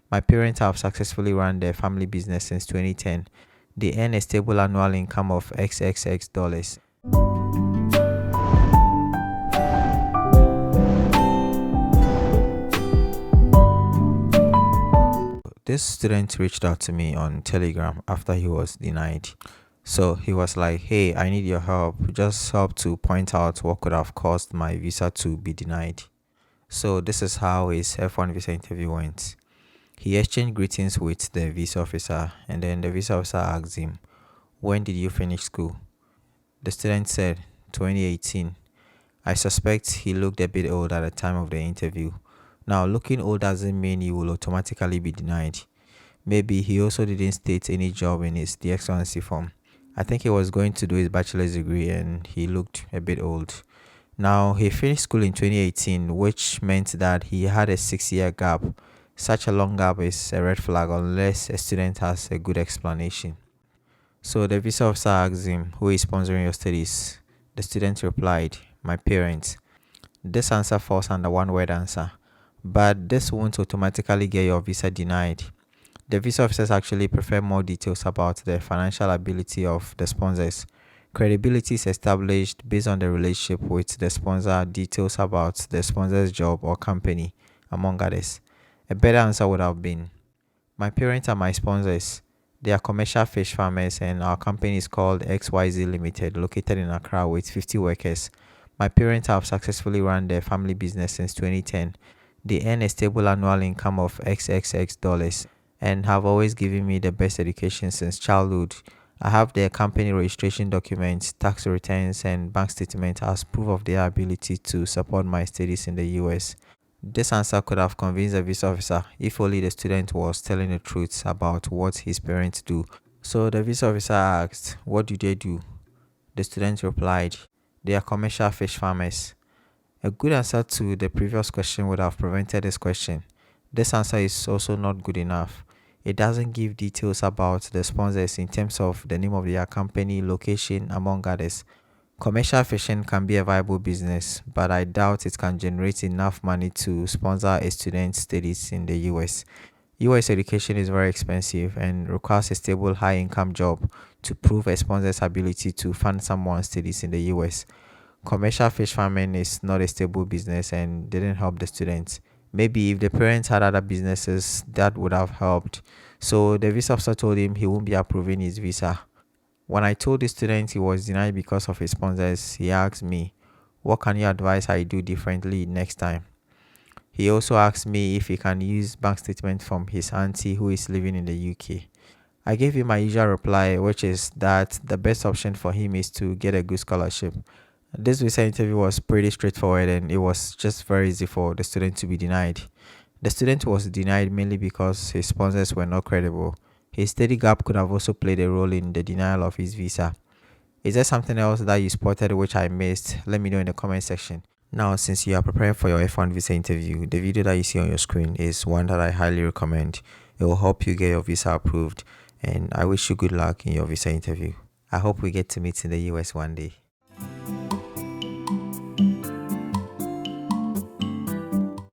My parents have successfully run their family business since 2010. They earn a stable annual income of XXX dollars. This student reached out to me on Telegram after he was denied. So he was like, "Hey, I need your help. Just help to point out what could have caused my visa to be denied." So this is how his F-1 visa interview went. He exchanged greetings with the visa officer, and then the visa officer asked him, "When did you finish school?" The student said, 2018. I suspect he looked a bit old at the time of the interview. Now, looking old doesn't mean you will automatically be denied. Maybe he also didn't state any job in his the excellency form. I think he was going to do his bachelor's degree and he looked a bit old. Now, he finished school in 2018, which meant that he had a 6-year gap. Such a long gap is a red flag unless a student has a good explanation. So the visa officer asked him, "Who is sponsoring your studies?" The student replied, "My parents." This answer falls under one word answer, but this won't automatically get your visa denied. The visa officers actually prefer more details about the financial ability of the sponsors. Credibility is established based on the relationship with the sponsor, details about the sponsor's job or company, among others. A better answer would have been, "My parents are my sponsors. They are commercial fish farmers and our company is called XYZ Limited, located in Accra with 50 workers. My parents have successfully run their family business since 2010. They earn a stable annual income of XXX dollars and have always given me the best education since childhood. I have their company registration documents, tax returns, and bank statements as proof of their ability to support my studies in the US." This answer could have convinced the visa officer if only the student was telling the truth about what his parents do. So the visa officer asked, "What do they do?" The student replied, "They are commercial fish farmers." A good answer to the previous question would have prevented this question. This answer is also not good enough. It doesn't give details about the sponsors in terms of the name of their company, location, among others. Commercial fishing can be a viable business, but I doubt it can generate enough money to sponsor a student's studies in the US. US education is very expensive and requires a stable high income job to prove a sponsor's ability to fund someone's studies in the US. Commercial fish farming is not a stable business and didn't help the students. Maybe if the parents had other businesses, that would have helped. So the visa officer told him he won't be approving his visa. When I told the student he was denied because of his sponsors, he asked me, "What can you advise I do differently next time?" He also asked me if he can use bank statement from his auntie who is living in the UK. I gave him my usual reply, which is that the best option for him is to get a good scholarship. This visa interview was pretty straightforward and it was just very easy for the student to be denied. The student was denied mainly because his sponsors were not credible. His study gap could have also played a role in the denial of his visa. Is there something else that you spotted which I missed? Let me know in the comment section. Now, since you are preparing for your F-1 visa interview, the video that you see on your screen is one that I highly recommend. It will help you get your visa approved, and I wish you good luck in your visa interview. I hope we get to meet in the US one day.